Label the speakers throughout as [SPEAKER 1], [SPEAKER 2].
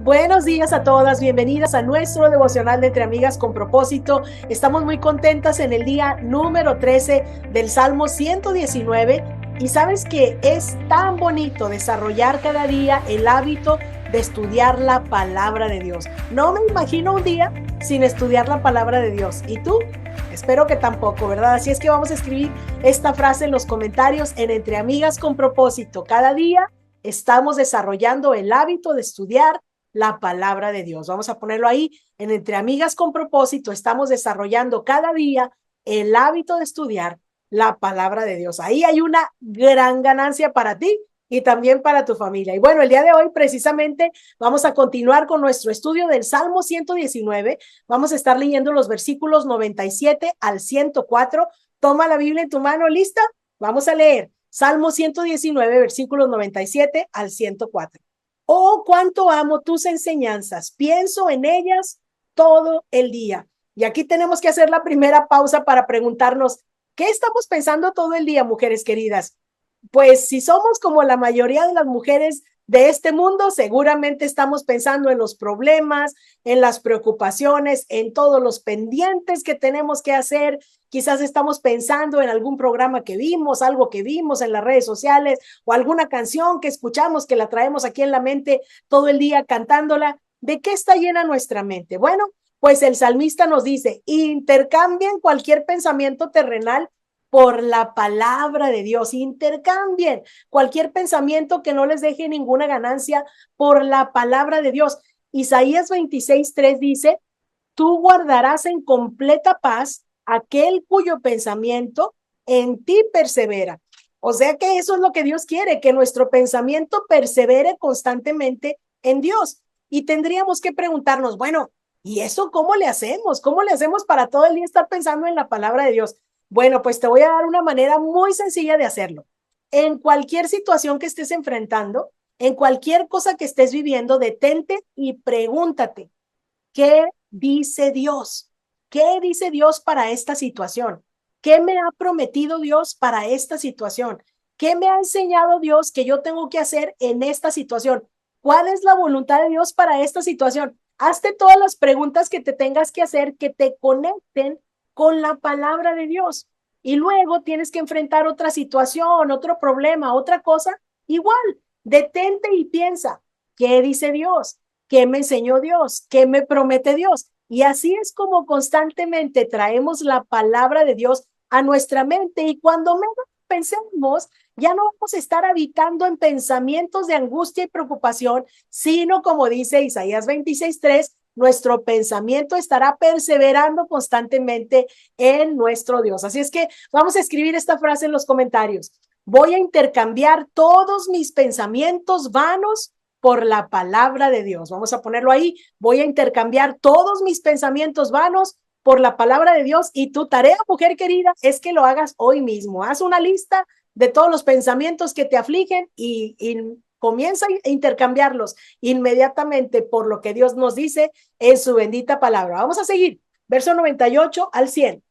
[SPEAKER 1] Buenos días a todas, bienvenidas a nuestro devocional de Entre Amigas con Propósito. Estamos muy contentas en el día número 13 del Salmo 119 y sabes que es tan bonito desarrollar cada día el hábito de estudiar la palabra de Dios. No me imagino un día sin estudiar la palabra de Dios. ¿Y tú? Espero que tampoco, ¿verdad? Así es que vamos a escribir esta frase en los comentarios en Entre Amigas con Propósito. Cada día estamos desarrollando el hábito de estudiar la palabra de Dios. Vamos a ponerlo ahí en Entre Amigas con Propósito. Estamos desarrollando cada día el hábito de estudiar la palabra de Dios. Ahí hay una gran ganancia para ti y también para tu familia. Y bueno, el día de hoy precisamente vamos a continuar con nuestro estudio del Salmo 119. Vamos a estar leyendo los versículos 97 al 104. Toma la Biblia en tu mano, ¿lista? Vamos a leer Salmo 119, versículos 97 al 104. Oh, cuánto amo tus enseñanzas, pienso en ellas todo el día. Y aquí tenemos que hacer la primera pausa para preguntarnos, ¿qué estamos pensando todo el día, mujeres queridas? Pues si somos como la mayoría de las mujeres de este mundo, seguramente estamos pensando en los problemas, en las preocupaciones, en todos los pendientes que tenemos que hacer. Quizás estamos pensando en algún programa que vimos, algo que vimos en las redes sociales o alguna canción que escuchamos que la traemos aquí en la mente todo el día cantándola. ¿De qué está llena nuestra mente? Bueno, pues el salmista nos dice, intercambien cualquier pensamiento terrenal por la palabra de Dios, intercambien cualquier pensamiento que no les deje ninguna ganancia por la palabra de Dios. Isaías 26:3 dice, tú guardarás en completa paz aquel cuyo pensamiento en ti persevera. O sea que eso es lo que Dios quiere, que nuestro pensamiento persevere constantemente en Dios. Y tendríamos que preguntarnos, bueno, ¿y eso cómo le hacemos? ¿Cómo le hacemos para todo el día estar pensando en la palabra de Dios? Bueno, pues te voy a dar una manera muy sencilla de hacerlo. En cualquier situación que estés enfrentando, en cualquier cosa que estés viviendo, detente y pregúntate, ¿qué dice Dios? ¿Qué dice Dios para esta situación? ¿Qué me ha prometido Dios para esta situación? ¿Qué me ha enseñado Dios que yo tengo que hacer en esta situación? ¿Cuál es la voluntad de Dios para esta situación? Hazte todas las preguntas que te tengas que hacer que te conecten con la palabra de Dios. Y luego tienes que enfrentar otra situación, otro problema, otra cosa. Igual, detente y piensa, ¿qué dice Dios? ¿Qué me enseñó Dios? ¿Qué me promete Dios? Y así es como constantemente traemos la palabra de Dios a nuestra mente y cuando menos pensemos, ya no vamos a estar habitando en pensamientos de angustia y preocupación, sino como dice Isaías 26:3, nuestro pensamiento estará perseverando constantemente en nuestro Dios. Así es que vamos a escribir esta frase en los comentarios. Voy a intercambiar todos mis pensamientos vanos por la palabra de Dios. Vamos a ponerlo ahí. Voy a intercambiar todos mis pensamientos vanos por la palabra de Dios y tu tarea, mujer querida, es que lo hagas hoy mismo. Haz una lista de todos los pensamientos que te afligen y comienza a intercambiarlos inmediatamente por lo que Dios nos dice en su bendita palabra. Vamos a seguir. Verso 98 al 100.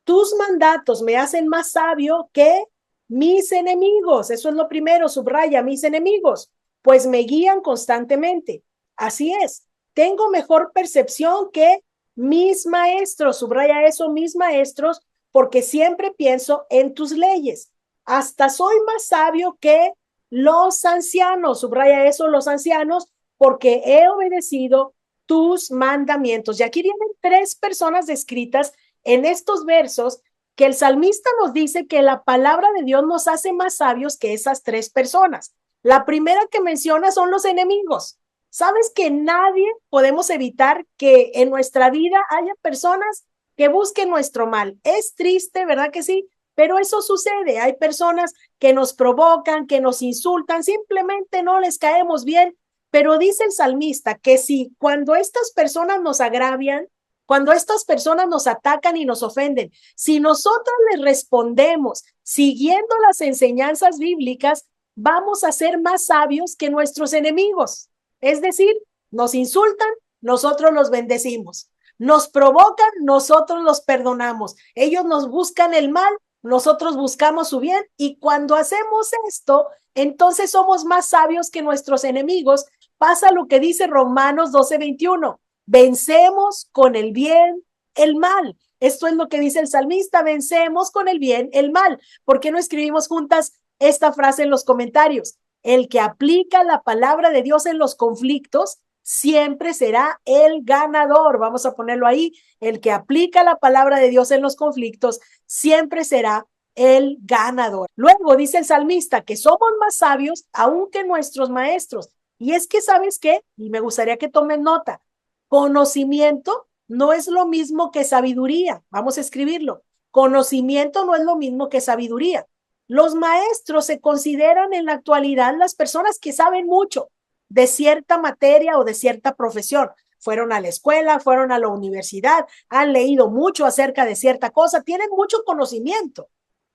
[SPEAKER 1] Tus mandatos me hacen más sabio que mis enemigos. Eso es lo primero, subraya, mis enemigos, pues me guían constantemente. Así es, tengo mejor percepción que mis maestros, subraya eso, mis maestros, porque siempre pienso en tus leyes. Hasta soy más sabio que los ancianos, subraya eso, los ancianos, porque he obedecido tus mandamientos. Y aquí vienen tres personas descritas en estos versos que el salmista nos dice que la palabra de Dios nos hace más sabios que esas tres personas. La primera que menciona son los enemigos. ¿Sabes que nadie podemos evitar que en nuestra vida haya personas que busquen nuestro mal? Es triste, ¿verdad que sí? Pero eso sucede. Hay personas que nos provocan, que nos insultan, simplemente no les caemos bien. Pero dice el salmista que si cuando estas personas nos agravian, cuando estas personas nos atacan y nos ofenden, si nosotros les respondemos siguiendo las enseñanzas bíblicas, vamos a ser más sabios que nuestros enemigos. Es decir, nos insultan, nosotros los bendecimos. Nos provocan, nosotros los perdonamos. Ellos nos buscan el mal, nosotros buscamos su bien. Y cuando hacemos esto, entonces somos más sabios que nuestros enemigos pasa lo que dice Romanos 12:21. Vencemos con el bien el mal. Esto es lo que dice el salmista, vencemos con el bien el mal. ¿Por qué no escribimos juntas esta frase en los comentarios? El que aplica la palabra de Dios en los conflictos siempre será el ganador. Vamos a ponerlo ahí. El que aplica la palabra de Dios en los conflictos siempre será el ganador. Luego dice el salmista que somos más sabios aún que nuestros maestros. Y es que, ¿sabes qué? Y me gustaría que tomen nota. Conocimiento no es lo mismo que sabiduría. Vamos a escribirlo. Conocimiento no es lo mismo que sabiduría. Los maestros se consideran en la actualidad las personas que saben mucho de cierta materia o de cierta profesión. Fueron a la escuela, fueron a la universidad, han leído mucho acerca de cierta cosa, tienen mucho conocimiento.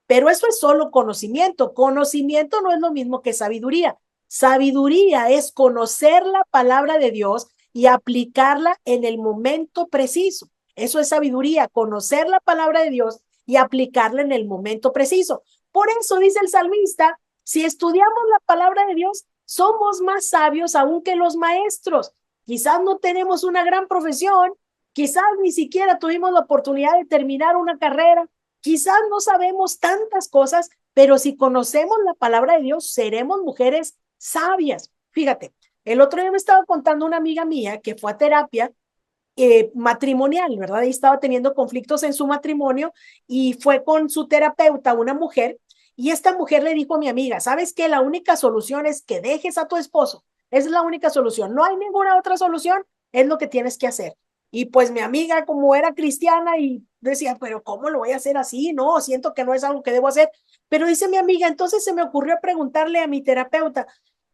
[SPEAKER 1] Pero eso es solo conocimiento. Conocimiento no es lo mismo que sabiduría. Sabiduría es conocer la palabra de Dios y aplicarla en el momento preciso. Eso es sabiduría, conocer la palabra de Dios y aplicarla en el momento preciso. Por eso dice el salmista, si estudiamos la palabra de Dios, somos más sabios aún que los maestros. Quizás no tenemos una gran profesión, quizás ni siquiera tuvimos la oportunidad de terminar una carrera, quizás no sabemos tantas cosas, pero si conocemos la palabra de Dios, seremos mujeres sabias. Fíjate, el otro día me estaba contando una amiga mía que fue a terapia matrimonial, ¿verdad? Y estaba teniendo conflictos en su matrimonio y fue con su terapeuta, una mujer, y esta mujer le dijo a mi amiga, ¿sabes qué? La única solución es que dejes a tu esposo. Es la única solución. No hay ninguna otra solución. Es lo que tienes que hacer. Y pues mi amiga, como era cristiana, y decía, pero ¿cómo lo voy a hacer así? No, siento que no es algo que debo hacer. Pero dice mi amiga, entonces se me ocurrió preguntarle a mi terapeuta,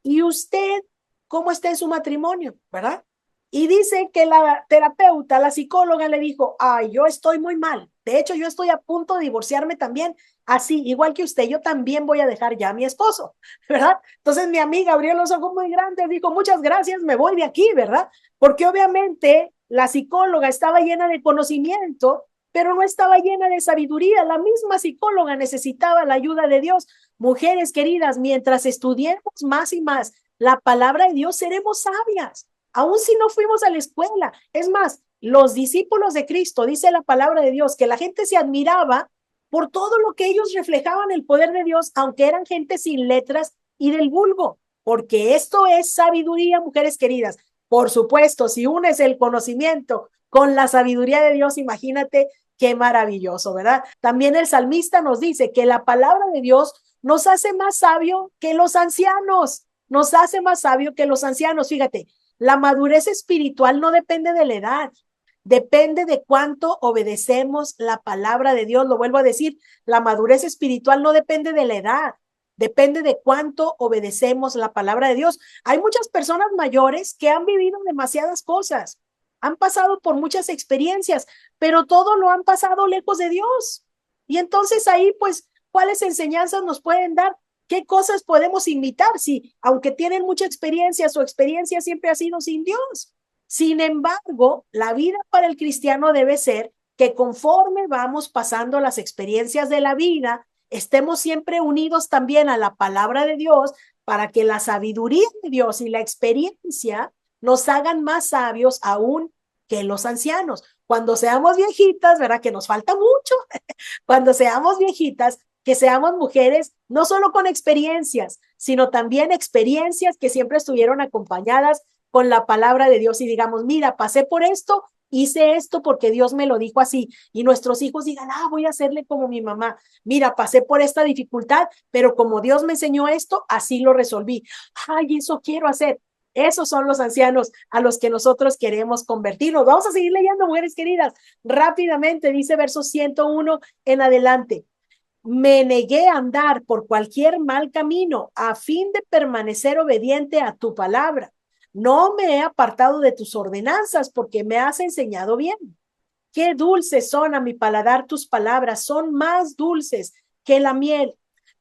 [SPEAKER 1] ¿y usted cómo está en su matrimonio? ¿Verdad? Y dice que la terapeuta, la psicóloga, le dijo, ay, yo estoy muy mal. De hecho, yo estoy a punto de divorciarme también, así, igual que usted, yo también voy a dejar ya a mi esposo, ¿verdad? Entonces mi amiga abrió los ojos muy grandes, dijo, muchas gracias, me voy de aquí, ¿verdad? Porque obviamente la psicóloga estaba llena de conocimiento, pero no estaba llena de sabiduría. La misma psicóloga necesitaba la ayuda de Dios. Mujeres queridas, mientras estudiemos más y más la palabra de Dios, seremos sabias. Aún si no fuimos a la escuela. Es más, los discípulos de Cristo, dice la palabra de Dios, que la gente se admiraba por todo lo que ellos reflejaban el poder de Dios, aunque eran gente sin letras y del vulgo, porque esto es sabiduría, mujeres queridas. Por supuesto, si unes el conocimiento con la sabiduría de Dios, imagínate qué maravilloso, ¿verdad? También el salmista nos dice que la palabra de Dios nos hace más sabio que los ancianos, nos hace más sabio que los ancianos. Fíjate, la madurez espiritual no depende de la edad, depende de cuánto obedecemos la palabra de Dios. Lo vuelvo a decir, la madurez espiritual no depende de la edad, depende de cuánto obedecemos la palabra de Dios. Hay muchas personas mayores que han vivido demasiadas cosas, han pasado por muchas experiencias, pero todo lo han pasado lejos de Dios. Y entonces ahí, pues, ¿cuáles enseñanzas nos pueden dar? ¿Qué cosas podemos imitar si, aunque tienen mucha experiencia, su experiencia siempre ha sido sin Dios? Sin embargo, la vida para el cristiano debe ser que conforme vamos pasando las experiencias de la vida, estemos siempre unidos también a la palabra de Dios para que la sabiduría de Dios y la experiencia nos hagan más sabios aún que los ancianos. Cuando seamos viejitas, ¿verdad? Que nos falta mucho. Cuando seamos viejitas, que seamos mujeres no solo con experiencias, sino también experiencias que siempre estuvieron acompañadas con la palabra de Dios y digamos, mira, pasé por esto, hice esto porque Dios me lo dijo así. Y nuestros hijos digan, voy a hacerle como mi mamá. Mira, pasé por esta dificultad, pero como Dios me enseñó esto, así lo resolví. Ay, eso quiero hacer. Esos son los ancianos a los que nosotros queremos convertirnos. Vamos a seguir leyendo, mujeres queridas. Rápidamente, dice verso 101 en adelante. Me negué a andar por cualquier mal camino a fin de permanecer obediente a tu palabra. No me he apartado de tus ordenanzas porque me has enseñado bien. Qué dulces son a mi paladar tus palabras, son más dulces que la miel.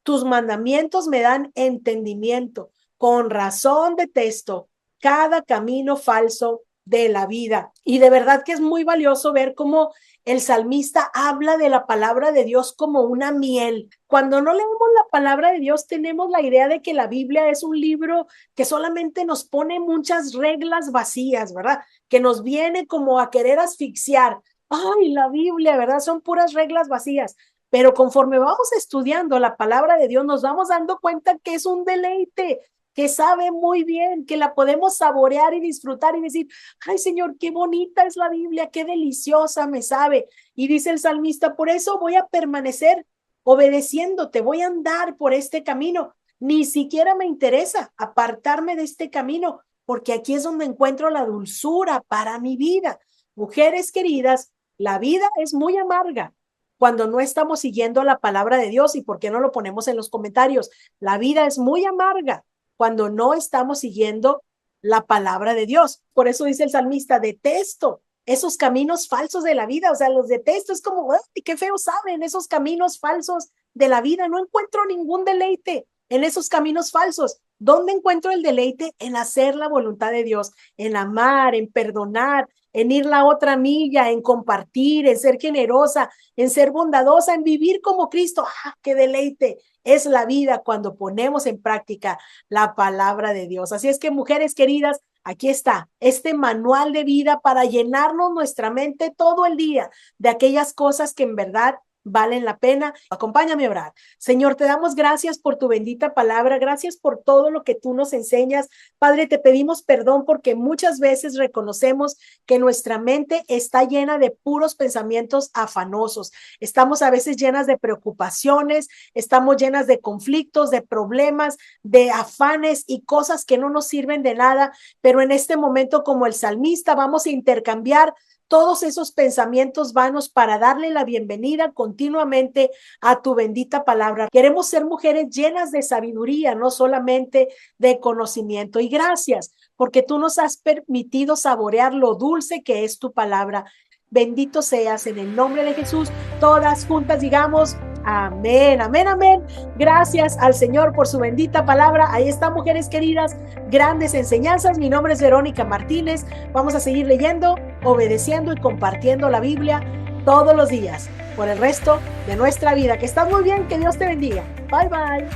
[SPEAKER 1] Tus mandamientos me dan entendimiento. Con razón detesto cada camino falso de la vida. Y de verdad que es muy valioso ver cómo el salmista habla de la palabra de Dios como una miel. Cuando no leemos la palabra de Dios, tenemos la idea de que la Biblia es un libro que solamente nos pone muchas reglas vacías, ¿verdad? Que nos viene como a querer asfixiar. Ay, la Biblia, ¿verdad? Son puras reglas vacías. Pero conforme vamos estudiando la palabra de Dios, nos vamos dando cuenta que es un deleite, que sabe muy bien, que la podemos saborear y disfrutar y decir, ay Señor, qué bonita es la Biblia, qué deliciosa me sabe. Y dice el salmista, por eso voy a permanecer obedeciéndote, voy a andar por este camino. Ni siquiera me interesa apartarme de este camino, porque aquí es donde encuentro la dulzura para mi vida. Mujeres queridas, la vida es muy amarga cuando no estamos siguiendo la palabra de Dios. ¿Y por qué no lo ponemos en los comentarios? La vida es muy amarga cuando no estamos siguiendo la palabra de Dios. Por eso dice el salmista, detesto esos caminos falsos de la vida, o sea, los detesto, es como, qué feo saben esos caminos falsos de la vida, no encuentro ningún deleite en esos caminos falsos. ¿Dónde encuentro el deleite? En hacer la voluntad de Dios, en amar, en perdonar, en ir la otra milla, en compartir, en ser generosa, en ser bondadosa, en vivir como Cristo. ¡Ah, qué deleite es la vida cuando ponemos en práctica la palabra de Dios! Así es que, mujeres queridas, aquí está este manual de vida para llenarnos nuestra mente todo el día de aquellas cosas que en verdad valen la pena. Acompáñame a orar. Señor, te damos gracias por tu bendita palabra, gracias por todo lo que tú nos enseñas. Padre, te pedimos perdón porque muchas veces reconocemos que nuestra mente está llena de puros pensamientos afanosos. Estamos a veces llenas de preocupaciones, estamos llenas de conflictos, de problemas, de afanes y cosas que no nos sirven de nada, pero en este momento, como el salmista, vamos a intercambiar todos esos pensamientos vanos para darle la bienvenida continuamente a tu bendita palabra. Queremos ser mujeres llenas de sabiduría, no solamente de conocimiento. Y gracias porque tú nos has permitido saborear lo dulce que es tu palabra. Bendito seas en el nombre de Jesús. Todas juntas digamos amén, amén, amén. Gracias al Señor por su bendita palabra. Ahí están, mujeres queridas, grandes enseñanzas. Mi nombre es Verónica Martínez. Vamos a seguir leyendo, obedeciendo y compartiendo la Biblia todos los días por el resto de nuestra vida. Que estás muy bien, que Dios te bendiga. Bye, bye.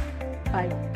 [SPEAKER 1] Bye.